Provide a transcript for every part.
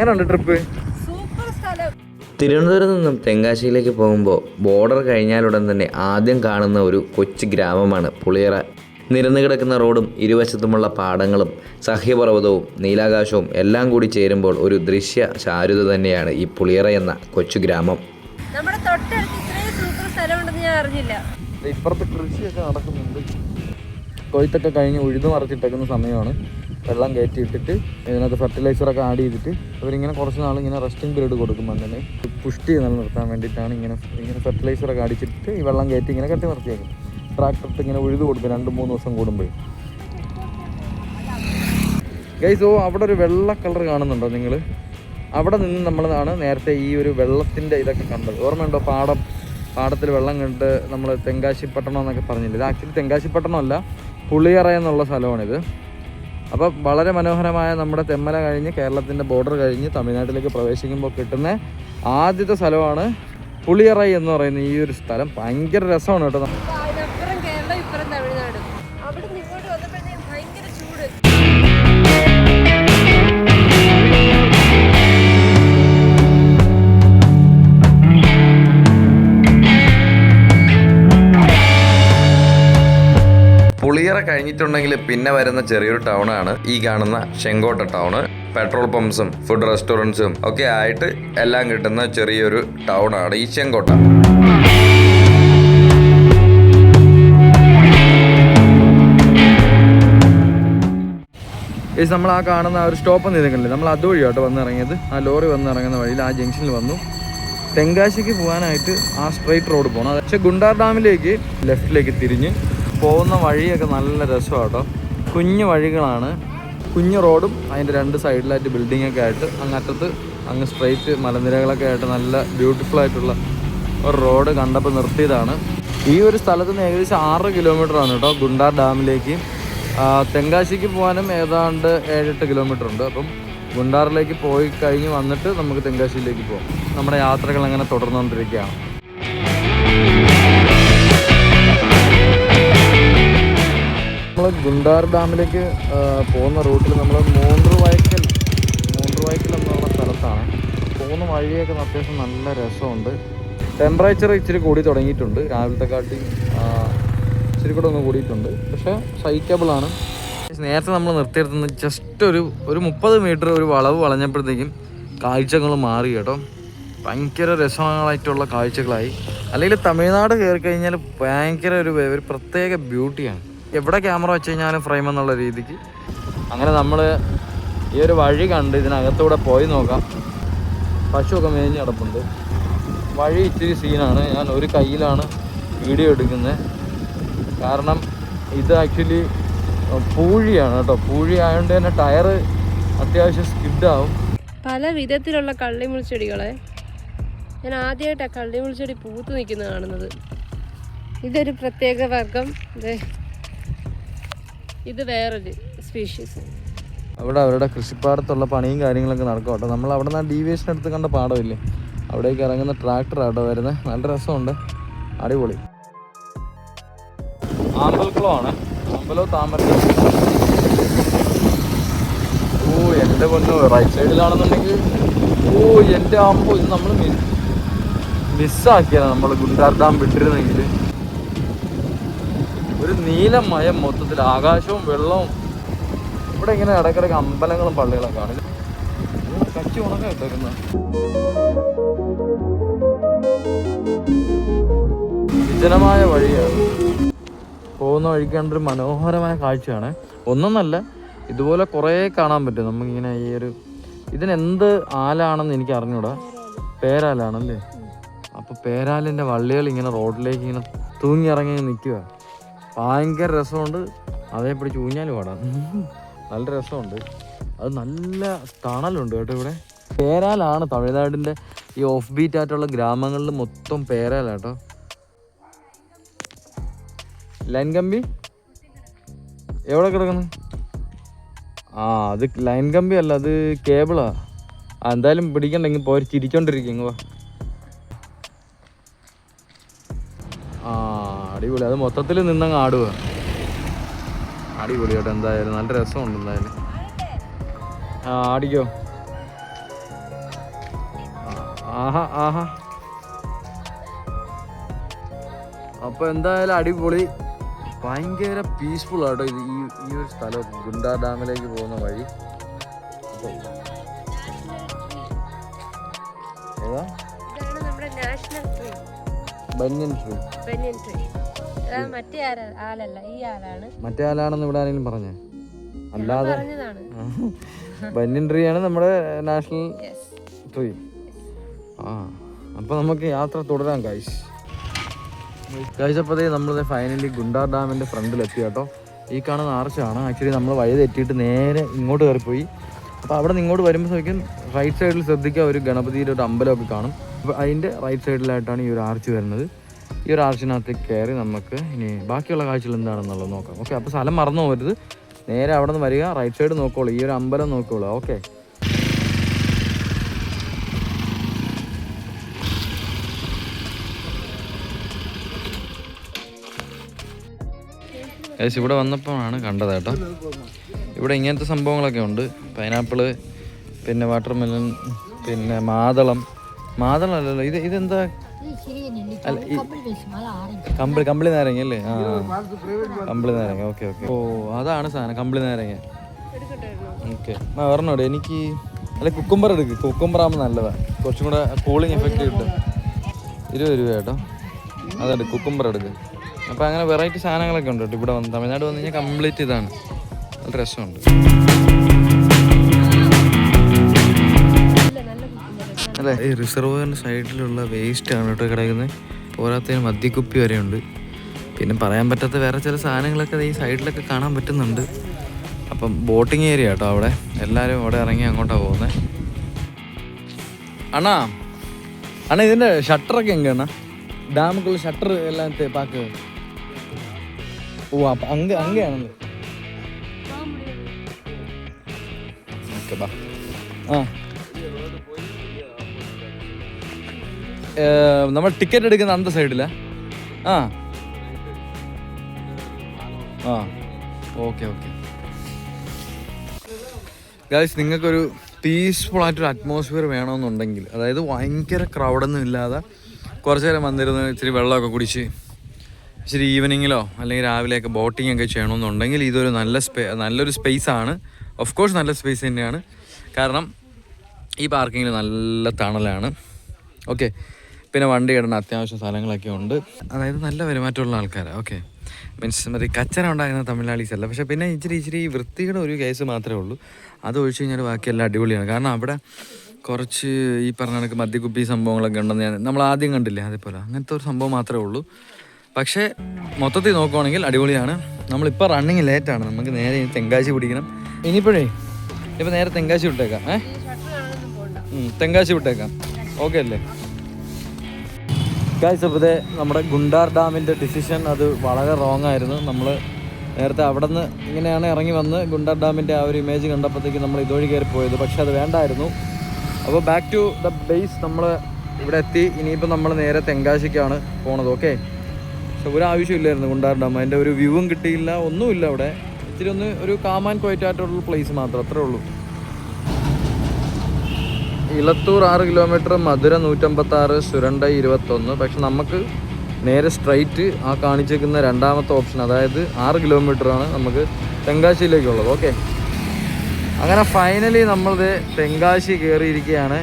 എങ്ങനെയുണ്ട് ട്രിപ്പ്? തിരുവനന്തപുരത്ത് നിന്നും തെങ്കാശിയിലേക്ക് പോകുമ്പോൾ ബോർഡർ കഴിഞ്ഞാലുടൻ തന്നെ ആദ്യം കാണുന്ന ഒരു കൊച്ചു ഗ്രാമമാണ് പുളിയറ. നിരന്നു കിടക്കുന്ന റോഡും ഇരുവശത്തുമുള്ള പാടങ്ങളും സഹ്യപർവ്വതവും നീലാകാശവും എല്ലാം കൂടി ചേരുമ്പോൾ ഒരു ദൃശ്യ ചാരുത തന്നെയാണ് ഈ പുളിയറ എന്ന കൊച്ചു ഗ്രാമം. നമ്മുടെ തൊട്ടടുത്ത് ഇത്രയും സൂപ്പർ സ്ഥലമുണ്ടെന്ന് ഞാൻ അറിഞ്ഞില്ല. ഇപ്പുറത്ത് കൃഷിയൊക്കെ നടക്കുന്നുണ്ട്. കൊയ്ത്തൊക്കെ കഴിഞ്ഞ് ഉഴുതു മറിച്ചിട്ടേക്കുന്ന സമയമാണ്. വെള്ളം കയറ്റിയിട്ടിട്ട് ഇതിനകത്ത് ഫെർട്ടിലൈസറൊക്കെ ആഡ് ചെയ്തിട്ട് അവരിങ്ങനെ കുറച്ച് നാൾ ഇങ്ങനെ റെസ്റ്റിംഗ് പീരീഡ് കൊടുക്കുമ്പോൾ തന്നെ പുഷ്ടി നിലനിർത്താൻ വേണ്ടിയിട്ടാണ് ഇങ്ങനെ ഫെർട്ടിലൈസറൊക്കെ അടിച്ചിട്ട് ഈ വെള്ളം കയറ്റി ഇങ്ങനെ കെട്ടി നിർത്തിയേക്കും. ട്രാക്ടറിട്ട് ഇങ്ങനെ ഉഴുതു കൊടുക്കും 2-3 ദിവസം കൂടുമ്പോൾ. ഗൈസ്, അവിടെ ഒരു വെള്ള കളർ കാണുന്നുണ്ടോ നിങ്ങൾ? അവിടെ നിന്ന് നമ്മളാണ് നേരത്തെ ഈ ഒരു വെള്ളത്തിൻ്റെ ഇതൊക്കെ കണ്ടത്. ഓർമ്മയുണ്ടോ? പാടത്തിൽ വെള്ളം കണ്ട് നമ്മൾ തെങ്കാശിപ്പട്ടണം എന്നൊക്കെ പറഞ്ഞില്ല. ഇത് ആക്ച്വലി തെങ്കാശിപ്പട്ടണം അല്ല, പുളിയറ എന്നുള്ള സ്ഥലമാണിത്. അപ്പോൾ വളരെ മനോഹരമായ നമ്മുടെ തെന്മല കഴിഞ്ഞ് കേരളത്തിൻ്റെ ബോർഡർ കഴിഞ്ഞ് തമിഴ്നാട്ടിലേക്ക് പ്രവേശിക്കുമ്പോൾ കിട്ടുന്ന ആദ്യത്തെ സ്ഥലമാണ് പുളിയറ എന്ന് പറയുന്ന ഈ ഒരു സ്ഥലം. ഭയങ്കര രസമാണ് കേട്ടോ. പുളിയറ കഴിഞ്ഞിട്ടുണ്ടെങ്കിൽ പിന്നെ വരുന്ന ചെറിയൊരു ടൗണാണ് ഈ കാണുന്ന ചെങ്കോട്ട ടൗണ്. പെട്രോൾ പമ്പ്സും ഫുഡ് റെസ്റ്റോറൻറ്റ്സും ഒക്കെ ആയിട്ട് എല്ലാം കിട്ടുന്ന ചെറിയൊരു ടൗണാണ് ഈ ചെങ്കോട്ട. നമ്മൾ ആ കാണുന്ന ഒരു സ്റ്റോപ്പ് നിൽക്കുന്നില്ലേ, നമ്മൾ അതുവഴിയാട്ടോ വന്നിറങ്ങിയത്. ആ ലോറി വന്നിറങ്ങുന്ന വഴിയിൽ ആ ജംഗ്ഷനിൽ വന്നു. തെങ്കാശിക്ക് പോകാനായിട്ട് ആ സ്ട്രെയിറ്റ് റോഡ് പോകണം. പക്ഷേ ഗുണ്ടാർ ഡാമിലേക്ക് ലെഫ്റ്റിലേക്ക് തിരിഞ്ഞ് പോകുന്ന വഴിയൊക്കെ നല്ല രസമാട്ടോ. കുഞ്ഞു വഴികളാണ്, കുഞ്ഞു റോഡും അതിൻ്റെ 2 സൈഡിലായിട്ട് ബിൽഡിങ്ങൊക്കെ ആയിട്ട് അങ്ങറ്റത്ത് അങ്ങ് സ്ട്രെയിറ്റ് മലനിരകളൊക്കെ ആയിട്ട് നല്ല ബ്യൂട്ടിഫുൾ ആയിട്ടുള്ള ഒരു റോഡ് കണ്ടപ്പോൾ നിർത്തിയതാണ്. ഈ ഒരു സ്ഥലത്ത് നിന്ന് ഏകദേശം 6 കിലോമീറ്ററാണ് കേട്ടോ ഗുണ്ടാർ ഡാമിലേക്ക്. തെങ്കാശിക്ക് പോകാനും ഏതാണ്ട് 7-8 കിലോമീറ്റർ ഉണ്ട്. അപ്പം ഗുണ്ടാറിലേക്ക് പോയി കഴിഞ്ഞ് വന്നിട്ട് നമുക്ക് തെങ്കാശിയിലേക്ക് പോകാം. നമ്മുടെ യാത്രകൾ അങ്ങനെ തുടർന്നുകൊണ്ടിരിക്കുകയാണ്. നമ്മൾ ഗുണ്ടാർ ഡാമിലേക്ക് പോകുന്ന റൂട്ടിൽ നമ്മൾ മൂന്നുറുവായ്ക്കൽ എന്നുള്ള സ്ഥലത്താണ് പോകുന്ന. വഴിയൊക്കെ അത്യാവശ്യം നല്ല രസമുണ്ട്. ടെമ്പറേച്ചർ ഇച്ചിരി കൂടി തുടങ്ങിയിട്ടുണ്ട്. രാവിലത്തെ കാട്ടി ഇച്ചിരി കൂടെ ഒന്ന് കൂടിയിട്ടുണ്ട്, പക്ഷേ സഹിക്കബിളാണ്. നേരത്തെ നമ്മൾ നിർത്തിയെടുത്തുന്നത് ജസ്റ്റ് ഒരു 30 മീറ്റർ ഒരു വളവ് വളഞ്ഞപ്പോഴത്തേക്കും കാഴ്ചകൾ മാറി കേട്ടോ. ഭയങ്കര രസമായിട്ടുള്ള കാഴ്ചകളായി. അല്ലെങ്കിൽ തമിഴ്നാട് കയറി കഴിഞ്ഞാൽ ഭയങ്കര ഒരു പ്രത്യേക ബ്യൂട്ടിയാണ്. എവിടെ ക്യാമറ വെച്ച് കഴിഞ്ഞാലും ഫ്രെയിം എന്നുള്ള രീതിക്ക്. അങ്ങനെ നമ്മൾ ഈ ഒരു വഴി കണ്ട് ഇതിനകത്തൂടെ പോയി നോക്കാം. പശുവൊക്കെ മേഞ്ഞ് കിടപ്പുണ്ട്. വഴി ഇച്ചിരി സീനാണ്. ഞാൻ ഒരു കയ്യിലാണ് വീഡിയോ എടുക്കുന്നത്, കാരണം ഇത് ആക്ച്വലി പൂഴിയാണ് കേട്ടോ. പൂഴി ആയതുകൊണ്ട് തന്നെ ടയറ് അത്യാവശ്യം സ്കിഡാവും. പല വിധത്തിലുള്ള കള്ളിമുൾച്ചെടികളെ ഞാൻ ആദ്യമായിട്ടാണ് കള്ളിമുൾച്ചെടി പൂത്ത് നിൽക്കുന്നത് കാണുന്നത്. ഇതൊരു പ്രത്യേക വർഗം, ഇത് വേറൊരു സ്പീഷീസ്. അവിടെ അവരുടെ കൃഷിപ്പാടത്തുള്ള പണിയും കാര്യങ്ങളൊക്കെ നടക്കും കേട്ടോ. നമ്മൾ അവിടെ നിന്ന് ഡീവിയേഷൻ എടുത്ത് കണ്ട പാടമില്ലേ, അവിടേക്ക് ഇറങ്ങുന്ന ട്രാക്ടറാട്ടോ വരുന്നത്. നല്ല രസമുണ്ട്, അടിപൊളി. ആമ്പൽക്കുളമാണ്, അമ്പലവും താമര. ഓ എൻ്റെ പൊന്നു, റൈറ്റ് സൈഡിലാണെന്നുണ്ടെങ്കിൽ എൻ്റെ ആകുമ്പോൾ ഇത് നമ്മൾ മിസ്സാക്കിയാണ്. നമ്മൾ ഗുണ്ടാർ ഡാം വിട്ടിരുന്നെങ്കിൽ ഒരു നീലമയം മൊത്തത്തിൽ, ആകാശവും വെള്ളവും. ഇവിടെ ഇങ്ങനെ ഇടയ്ക്കിടയ്ക്ക് അമ്പലങ്ങളും പള്ളികളൊക്കെ ആണ്. കച്ചി ഉണക്കം ഇട്ടേക്കുന്ന വിജനമായ വഴിയാണ്. പോകുന്ന വഴിക്ക് കണ്ടൊരു മനോഹരമായ കാഴ്ചയാണ്. ഒന്നൊന്നല്ല, ഇതുപോലെ കുറേ കാണാൻ പറ്റും നമുക്കിങ്ങനെ. ഈ ഒരു ഇതിനെന്ത് ആലാണെന്ന് എനിക്ക് അറിഞ്ഞൂടാ. പേരാലാണല്ലേ. അപ്പോൾ പേരാലിൻ്റെ വള്ളികൾ ഇങ്ങനെ റോഡിലേക്ക് ഇങ്ങനെ തൂങ്ങിയിറങ്ങി നിൽക്കുക. ഭയങ്കര രസമുണ്ട്. അതേ പിടിച്ച് ഊഞ്ഞാൽ പാടാം, നല്ല രസമുണ്ട്. അത് നല്ല തണലുണ്ട് കേട്ടോ ഇവിടെ. പേരാലാണ് തമിഴ്നാടിൻ്റെ ഈ ഓഫ് ബീറ്റ് ആയിട്ടുള്ള ഗ്രാമങ്ങളിൽ മൊത്തം പേരാലാട്ടോ. ലൈൻ കമ്പി എവിടെ കിടക്കുന്നു? അത് ലൈൻ കമ്പി അല്ല, അത് കേബിളാ. എന്തായാലും പിടിക്കണ്ടെങ്കിൽ പോയി ചിരിച്ചോണ്ടിരിക്കും. അടിപൊളി. അത് മൊത്തത്തിൽ നിന്നങ്ങ് ആടുക. അടിപൊളി കേട്ടോ. എന്തായാലും നല്ല രസമുണ്ട്. എന്തായാലും ആടിക്കോ. ആഹാ ആഹാ. അപ്പൊ എന്തായാലും അടിപൊളി, ഭയങ്കര പീസ്ഫുൾ ആട്ടോ ഇത് ഈ ഒരു സ്ഥലം, ഗുണ്ടാർ ഡാമിലേക്ക് പോകുന്ന വഴി. ഏതാ? ഇതാണ് നമ്മുടെ നാഷണൽ ട്രീ, ബനിയൻ ട്രീ. ബനിയൻ ട്രീ. മറ്റേ ആളല്ല, ഈ ആളാണ്. മറ്റേ ആളാണെന്ന് ഇവിടെ ആരെങ്കിലും പറഞ്ഞേ? അല്ലാതെ പറഞ്ഞതാണ്. ബനിയൻ ട്രീ ആണ് നമ്മുടെ നാഷണൽ ട്രീ. ആ, അപ്പൊ നമുക്ക് യാത്ര തുടരാം ഗൈസ്. കഴിച്ചപ്പോഴത്തേ നമ്മൾ ഫൈനലി ഗുണ്ടാർ ഡാമിൻ്റെ ഫ്രണ്ടിലെത്തി കേട്ടോ. ഈ കാണുന്ന ആർച്ചാണ്. ആക്ച്വലി നമ്മൾ വഴി തെറ്റിയിട്ട് നേരെ ഇങ്ങോട്ട് കയറിപ്പോയി. അപ്പോൾ അവിടെ നിന്ന് ഇങ്ങോട്ട് വരുമ്പോഴത്തേക്കും റൈറ്റ് സൈഡിൽ ശ്രദ്ധിക്കുക, ഒരു ഗണപതിയുടെ ഒരു അമ്പലമൊക്കെ കാണും. അപ്പോൾ അതിൻ്റെ റൈറ്റ് സൈഡിലായിട്ടാണ് ഈ ഒരു ആർച്ച് വരുന്നത്. ഈ ഒരു ആർച്ചിനകത്തേക്ക് കയറി നമുക്ക് ഇനി ബാക്കിയുള്ള കാഴ്ചകൾ എന്താണെന്നുള്ളത് നോക്കാം. ഓക്കെ, അപ്പോൾ സ്ഥലം മറന്നു പോകരുത്. നേരെ അവിടെ നിന്ന് വരിക, റൈറ്റ് സൈഡ് നോക്കോളൂ, ഈ ഒരു അമ്പലം നോക്കോളൂ. ഓക്കെ, ഇവിടെ വന്നപ്പോഴാണ് കണ്ടത് കേട്ടോ. ഇവിടെ ഇങ്ങനത്തെ സംഭവങ്ങളൊക്കെ ഉണ്ട്. പൈനാപ്പിള്, പിന്നെ വാട്ടർമെലൺ, പിന്നെ മാതളല്ലല്ലോ ഇതെന്താ? കമ്പിളി നാരങ്ങ അല്ലേ? ആ, കമ്പിളി നാരങ്ങ. Okay okay. ഓ, അതാണ് സാധനം, കമ്പിളി നാരങ്ങ. ഓക്കെ, പറഞ്ഞോടെ എനിക്ക്. അല്ല, കുക്കുംബർ എടുക്ക്. കുക്കുംബർ ആകുമ്പോൾ നല്ലതാണ്, കുറച്ചും കൂടെ കൂളിംഗ് എഫക്റ്റ് കിട്ടും. 20 രൂപ കേട്ടോ. അതെ, കുക്കുംബർ എടുക്ക്. അപ്പോൾ അങ്ങനെ വെറൈറ്റി സാധനങ്ങളൊക്കെ ഉണ്ട് കേട്ടോ. ഇവിടെ വന്ന് തമിഴ്നാട് വന്നു കഴിഞ്ഞാൽ കംപ്ലീറ്റ് ഇതാണ്. നല്ല രസമുണ്ട് അല്ലേ? ഈ റിസർവറിൻ്റെ സൈഡിലുള്ള വേസ്റ്റ് ആണ് കേട്ടോ കിടക്കുന്നത്. പോരാത്തതിന് മദ്യക്കുപ്പി വരെ ഉണ്ട്. പിന്നെ പറയാൻ പറ്റാത്ത വേറെ ചില സാധനങ്ങളൊക്കെ ഈ സൈഡിലൊക്കെ കാണാൻ പറ്റുന്നുണ്ട്. അപ്പം ബോട്ടിങ് ഏരിയ കേട്ടോ അവിടെ. എല്ലാവരും അവിടെ ഇറങ്ങി അങ്ങോട്ടാണ് പോകുന്നത്. അണ്ണാ ഇതിൻ്റെ ഷട്ടറൊക്കെ എങ്ങനെയാണ്? ഡാമുക്കുള്ള ഷട്ടർ എല്ലാം പാക്ക്. ഓ, അപ്പം അങ്ങനെയാണല്ലോ. ഓക്കെ, ബാ. ആ, നമ്മൾ ടിക്കറ്റ് എടുക്കുന്ന അന്ത സൈഡിലാ? ആ ആ, ഓക്കെ ഓക്കെ. ഗൈസ്, നിങ്ങൾക്കൊരു പീസ്ഫുൾ ആയിട്ടൊരു അറ്റ്മോസ്ഫിയർ വേണമെന്നുണ്ടെങ്കിൽ, അതായത് ഭയങ്കര ക്രൗഡൊന്നും ഇല്ലാതെ കുറച്ച് നേരം വന്നിരുന്ന് ഇച്ചിരി വെള്ളമൊക്കെ കുടിച്ച് ഇച്ചിരി ഈവനിങ്ങിലോ അല്ലെങ്കിൽ രാവിലെയൊക്കെ ബോട്ടിംഗ് ഒക്കെ ചെയ്യണമെന്നുണ്ടെങ്കിൽ ഇതൊരു നല്ലൊരു സ്പേസാണ്. ഓഫ് കോഴ്സ് നല്ല സ്പേസ് തന്നെയാണ്. കാരണം ഈ പാർക്കിങ്ങിൽ നല്ല തണലാണ്. ഓക്കെ, പിന്നെ വണ്ടി ഇടുന്ന അത്യാവശ്യം സ്ഥലങ്ങളൊക്കെ ഉണ്ട്. അതായത് നല്ല പെരുമാറ്റമുള്ള ആൾക്കാരാണ്. ഓക്കെ, മീൻസ് മറ്റേ കച്ചറ ഉണ്ടാകുന്ന തമിഴ്നാടീസ് അല്ല. പക്ഷേ പിന്നെ ഇച്ചിരി വൃത്തിയുടെ ഒരു കേസ് മാത്രമേ ഉള്ളൂ. അത് ഒഴിച്ച് കഴിഞ്ഞാൽ ബാക്കിയെല്ലാം അടിപൊളിയാണ്. കാരണം അവിടെ കുറച്ച് ഈ പറഞ്ഞ കണക്ക് മദ്യക്കുപ്പി സംഭവങ്ങളൊക്കെ ഉണ്ടെന്ന് നമ്മൾ ആദ്യം കണ്ടില്ലേ, അതേപോലെ അങ്ങനത്തെ ഒരു സംഭവം മാത്രമേ ഉള്ളൂ. പക്ഷേ മൊത്തത്തിൽ നോക്കുവാണെങ്കിൽ അടിപൊളിയാണ്. നമ്മളിപ്പോൾ റണ്ണിങ് ലേറ്റാണ്. നമുക്ക് നേരെ തെങ്കാശി പിടിക്കണം. ഇനിയിപ്പോൾ നേരെ തെങ്കാശി വിട്ടേക്കാം. തെങ്കാശി വിട്ടേക്കാം. ഓക്കെ അല്ലേ ഗൈസ്? അപ്പോൾ നമ്മുടെ ഗുണ്ടാർ ഡാമിൻ്റെ ഡിസിഷൻ അത് വളരെ റോങ് ആയിരുന്നു. നമ്മൾ നേരത്തെ അവിടെ നിന്ന് ഇങ്ങനെയാണ് ഇറങ്ങി വന്ന് ഗുണ്ടാർ ഡാമിൻ്റെ ആ ഒരു ഇമേജ് കണ്ടപ്പോഴത്തേക്ക് നമ്മൾ ഇതുവഴി കയറി പോയത്. പക്ഷെ അത് വേണ്ടായിരുന്നു. അപ്പോൾ ബാക്ക് ടു ദ ബേസ് നമ്മൾ ഇവിടെ എത്തി. ഇനിയിപ്പോൾ നമ്മൾ നേരെ തെങ്കാശിക്കാണ് പോണത്. ഓക്കെ, പക്ഷെ ഒരു ആവശ്യമില്ലായിരുന്നു ഗുണ്ടാർ ഡാം. അതിൻ്റെ ഒരു വ്യൂവും കിട്ടിയില്ല, ഒന്നുമില്ല അവിടെ. ഇച്ചിരി ഒരു കാം ആൻഡ് ക്വയറ്റ് ആയിട്ടുള്ള പ്ലേസ് മാത്രം, അത്രേ ഉള്ളൂ. ഇലത്തൂർ 6 കിലോമീറ്റർ, മധുര 156, സുരണ്ടൈ 21. പക്ഷെ നമുക്ക് നേരെ സ്ട്രൈറ്റ് ആ കാണിച്ചേക്കുന്ന രണ്ടാമത്തെ ഓപ്ഷൻ, അതായത് 6 കിലോമീറ്ററാണ് നമുക്ക് തെങ്കാശിയിലേക്കുള്ളത്. ഓക്കെ, അങ്ങനെ ഫൈനലി നമ്മളിത് തെങ്കാശി കയറിയിരിക്കുകയാണ്.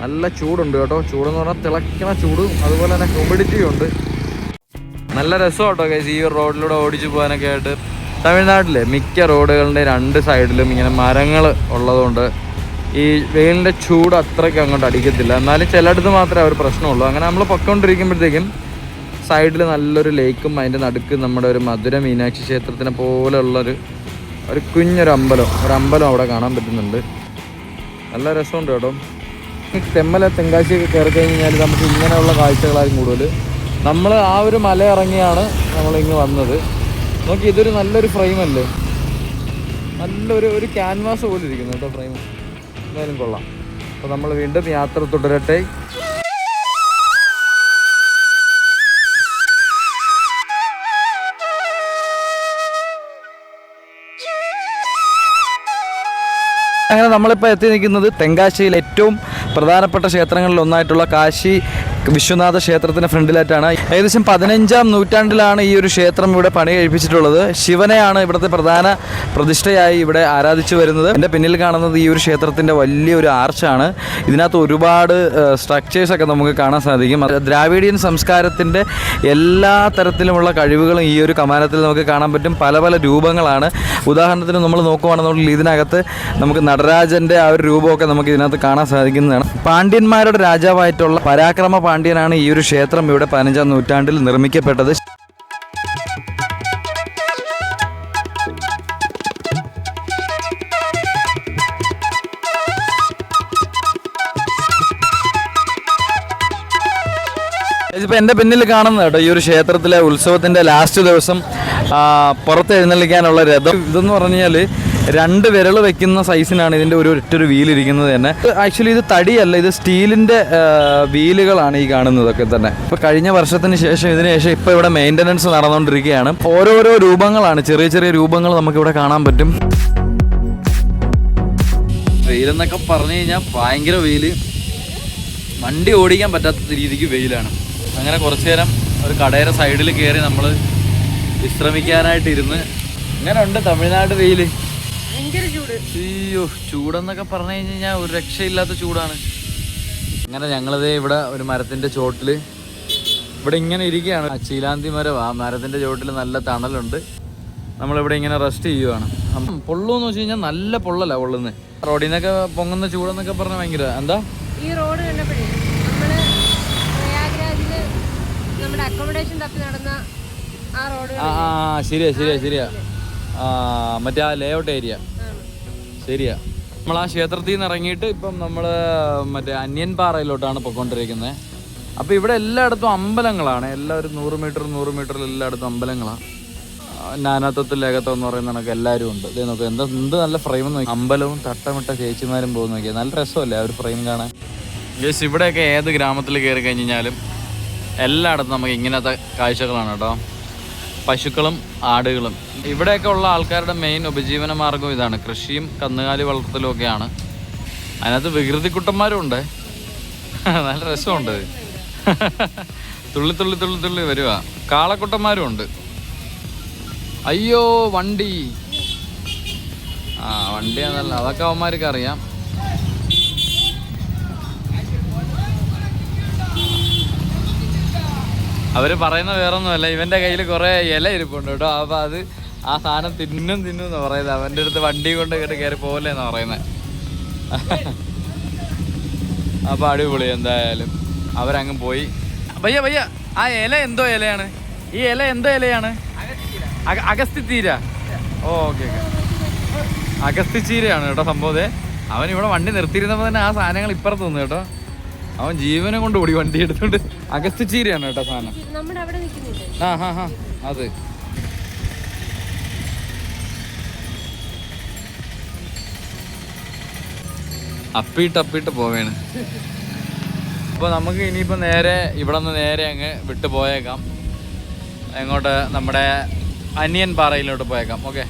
നല്ല ചൂടുണ്ട് കേട്ടോ. ചൂടെന്ന് പറഞ്ഞാൽ തിളയ്ക്കണ ചൂടും അതുപോലെ തന്നെ ഹ്യൂമിഡിറ്റിയും ഉണ്ട്. നല്ല രസം കേട്ടോ ഗൈസ്, ഈ റോഡിലൂടെ ഓടിച്ചു പോകാനൊക്കെ ആയിട്ട്. തമിഴ്നാട്ടിലെ മിക്ക റോഡുകളുടെ 2 സൈഡിലും ഇങ്ങനെ മരങ്ങൾ ഉള്ളതുകൊണ്ട് ഈ വെയിലിൻ്റെ ചൂട് അത്രയ്ക്ക് അങ്ങോട്ട് അടിക്കത്തില്ല. എന്നാലും ചിലയിടത്ത് മാത്രമേ ഒരു പ്രശ്നമുള്ളൂ. അങ്ങനെ നമ്മൾ പൊയ്ക്കൊണ്ടിരിക്കുമ്പോഴത്തേക്കും സൈഡിൽ നല്ലൊരു ലേക്കും അതിൻ്റെ നടുക്ക് നമ്മുടെ ഒരു മധുര മീനാക്ഷി ക്ഷേത്രത്തിനെ പോലെയുള്ളൊരു കുഞ്ഞൊരു അമ്പലം അവിടെ കാണാൻ പറ്റുന്നുണ്ട്. നല്ല രസമുണ്ട് കേട്ടോ. തെങ്കാശി കയറി കഴിഞ്ഞാൽ നമുക്ക് ഇങ്ങനെയുള്ള കാഴ്ചകളായിരിക്കും കൂടുതൽ. നമ്മൾ ആ ഒരു മല ഇറങ്ങിയാണ് നമ്മളിങ്ങ് വന്നത്. നോക്കി, ഇതൊരു നല്ലൊരു ഫ്രെയിമല്ലേ, നല്ലൊരു ക്യാൻവാസ് പോലെ ഇരിക്കുന്നു കേട്ടോ ഫ്രെയിം. എന്തായാലും കൊള്ളാം. അപ്പോൾ നമ്മൾ വീണ്ടും യാത്ര തുടരട്ടെ. അങ്ങനെ നമ്മളിപ്പോൾ എത്തി നിൽക്കുന്നത് തെങ്കാശിയിൽ ഏറ്റവും പ്രധാനപ്പെട്ട ക്ഷേത്രങ്ങളിൽ ഒന്നായിട്ടുള്ള കാശി വിശ്വനാഥ ക്ഷേത്രത്തിന് ഫ്രണ്ടിലായിട്ടാണ്. ഏകദേശം 15-ാം നൂറ്റാണ്ടിലാണ് ഈ ഒരു ക്ഷേത്രം ഇവിടെ പണി കഴിപ്പിച്ചിട്ടുള്ളത്. ശിവനെയാണ് ഇവിടുത്തെ പ്രധാന പ്രതിഷ്ഠയായി ഇവിടെ ആരാധിച്ചു വരുന്നത്. എൻ്റെ പിന്നിൽ കാണുന്നത് ഈ ഒരു ക്ഷേത്രത്തിൻ്റെ വലിയൊരു ആർച്ചാണ്. ഇതിനകത്ത് ഒരുപാട് സ്ട്രക്ചേഴ്സൊക്കെ നമുക്ക് കാണാൻ സാധിക്കും. ദ്രാവിഡിയൻ സംസ്കാരത്തിൻ്റെ എല്ലാ തരത്തിലുമുള്ള കഴിവുകളും ഈ ഒരു കമാനത്തിൽ നമുക്ക് കാണാൻ പറ്റും. പല പല രൂപങ്ങളാണ്. ഉദാഹരണത്തിന് നമ്മൾ നോക്കുകയാണെന്നുണ്ടെങ്കിൽ ഇതിനകത്ത് നമുക്ക് നടരാജൻ്റെ ആ ഒരു രൂപമൊക്കെ നമുക്ക് ഇതിനകത്ത് കാണാൻ സാധിക്കുന്നതാണ്. പാണ്ഡ്യന്മാരുടെ രാജാവായിട്ടുള്ള പരാക്രമ പാണ്ഡ്യനാണ് ഈ ഒരു ക്ഷേത്രം ഇവിടെ 15-ാം നൂറ്റാണ്ടിൽ നിർമ്മിക്കപ്പെട്ടത്. ഇതിപ്പോൾ എൻ്റെ പിന്നിൽ കാണുന്നത് കേട്ടോ ഈ ഒരു ക്ഷേത്രത്തിലെ ഉത്സവത്തിൻ്റെ ലാസ്റ്റ് ദിവസം പുറത്ത് എഴുന്നള്ളിക്കാനുള്ള രഥം. ഇതെന്ന് പറഞ്ഞു കഴിഞ്ഞാൽ 2 വിരൽ വെക്കുന്ന സൈസിനാണ് ഇതിൻ്റെ ഒറ്റൊരു വീലിരിക്കുന്നത് തന്നെ. ആക്ച്വലി ഇത് തടിയല്ല, ഇത് സ്റ്റീലിൻ്റെ വീലുകളാണ് ഈ കാണുന്നതൊക്കെ തന്നെ. ഇപ്പോൾ കഴിഞ്ഞ വർഷത്തിന് ശേഷം ഇതിന് ശേഷം ഇപ്പോൾ ഇവിടെ മെയിൻ്റനൻസ് നടന്നുകൊണ്ടിരിക്കുകയാണ്. ഓരോരോ രൂപങ്ങളാണ്, ചെറിയ ചെറിയ രൂപങ്ങൾ നമുക്കിവിടെ കാണാൻ പറ്റും. വെയിലെന്നൊക്കെ പറഞ്ഞു കഴിഞ്ഞാൽ ഭയങ്കര വെയിൽ, വണ്ടി ഓടിക്കാൻ പറ്റാത്ത രീതിക്ക് വെയിലാണ്. അങ്ങനെ കുറച്ച് നേരം ഒരു കടയുടെ സൈഡിൽ കയറി നമ്മൾ വിശ്രമിക്കാനായിട്ടിരുന്ന്. ഇങ്ങനെ ഉണ്ട് തമിഴ്നാട് വെയിൽ. അയ്യോ, ചൂടെന്നൊക്കെ പറഞ്ഞു കഴിഞ്ഞാൽ ഒരു രക്ഷയില്ലാത്ത ചൂടാണ്. അങ്ങനെ ഞങ്ങളിതേ ഇവിടെ ഒരു മരത്തിൻ്റെ ചോട്ടിൽ ഇവിടെ ഇങ്ങനെ ഇരിക്കുകയാണ്. ചീലാന്തി മരം, ആ മരത്തിൻ്റെ ചോട്ടിൽ നല്ല തണലുണ്ട്. നമ്മളിവിടെ ഇങ്ങനെ റെസ്റ്റ് ചെയ്യുവാണ്. പൊള്ളൂന്ന് വെച്ച് കഴിഞ്ഞാൽ നല്ല പൊള്ളല പൊള്ളുന്നത്. റോഡിൽ നിന്നൊക്കെ പൊങ്ങുന്ന ചൂടെന്നൊക്കെ പറഞ്ഞാൽ ഭയങ്കര എന്താ. ഈ റോഡ് കണ്ടപ്പോഴേ നമ്മള് പ്രയാഗ്രാജില് നമ്മുടെ അക്കോമഡേഷൻ തപ്പി നടന്ന ആ റോഡ്. ശരിയാ മറ്റേ ആ ലേഔട്ട് ഏരിയ. ശരിയാ. നമ്മൾ ആ ക്ഷേത്രത്തിൽ നിന്ന് ഇറങ്ങിയിട്ട് ഇപ്പം നമ്മൾ മറ്റേ അന്യൻ പാറയിലോട്ടാണ് പൊയ്ക്കൊണ്ടിരിക്കുന്നത്. അപ്പോൾ ഇവിടെ എല്ലായിടത്തും അമ്പലങ്ങളാണ്. എല്ലാവരും 100 മീറ്ററിൽ എല്ലായിടത്തും അമ്പലങ്ങളാണ്. നാനാത്വത്തിൽ ഏകത്വം എന്ന് പറയുന്ന കണക്ക് എല്ലാവരും ഉണ്ട്. ഇതേ നോക്കുക, എന്ത് നല്ല ഫ്രെയിം നോക്കി. അമ്പലവും തട്ടമിട്ട ചേച്ചിമാരും പോകുന്ന നോക്കിയാൽ നല്ല രസമല്ലേ ആ ഒരു ഫ്രെയിം കാണാൻ. ജസ്റ്റ് ഇവിടെയൊക്കെ ഏത് ഗ്രാമത്തിൽ കയറി കഴിഞ്ഞാലും എല്ലായിടത്തും നമുക്ക് ഇങ്ങനത്തെ കാഴ്ചകളാണ് കേട്ടോ. പശുക്കളും ആടുകളും. ഇവിടെയൊക്കെ ഉള്ള ആൾക്കാരുടെ മെയിൻ ഉപജീവന മാർഗം ഇതാണ്, കൃഷിയും കന്നുകാലി വളർത്തലും ഒക്കെയാണ്. അതിനകത്ത് വികൃതിക്കുട്ടന്മാരും ഉണ്ട്, നല്ല രസമുണ്ട്. തുള്ളി തുള്ളി തുള്ളി തുള്ളി വരുക. കാളക്കുട്ടന്മാരും ഉണ്ട്. അയ്യോ വണ്ടി, വണ്ടിയാന്നല്ല, അതൊക്കെ അവന്മാർക്ക് അറിയാം. അവർ പറയുന്ന വേറൊന്നുമല്ല, ഇവൻ്റെ കയ്യിൽ കുറേ ഇല ഇരിപ്പുണ്ട് കേട്ടോ. അപ്പോൾ അത് ആ സാധനം തിന്നുമെന്ന് പറയുന്നത്. അവൻ്റെ അടുത്ത് വണ്ടി കൊണ്ട് കയറി പോകലെന്നാണ് പറയുന്നത്. അപ്പോൾ അടിപൊളി. എന്തായാലും അവരങ്ങ് പോയി. ഭയ്യ ആ ഇല എന്തോ ഇലയാണ്? ഈ ഇല എന്തോ ഇലയാണ്? അഗസ്തിച്ചീര. ഓക്കെ. അഗസ്തിച്ചീരയാണ് കേട്ടോ സംഭവത്തെ. അവൻ ഇവിടെ വണ്ടി നിർത്തിയിരുന്നപ്പോൾ തന്നെ ആ സാധനങ്ങൾ ഇപ്പുറത്ത് നിന്നു കേട്ടോ. അവൻ ജീവനെ കൊണ്ട് ഓടി വണ്ടി എടുത്തോണ്ട്. അഗസ്തിച്ചീരയാണ് കേട്ടോ സാധനം. അത് അപ്പിട്ട് പോവേണ്. അപ്പോൾ നമുക്ക് ഇനിയിപ്പോൾ നേരെ ഇവിടെ നിന്ന് നേരെ അങ്ങ് വിട്ടു പോയേക്കാം. എങ്ങോട്ട്? നമ്മുടെ അന്യൻ പാറയിലോട്ട് പോയേക്കാം. ഓക്കെ.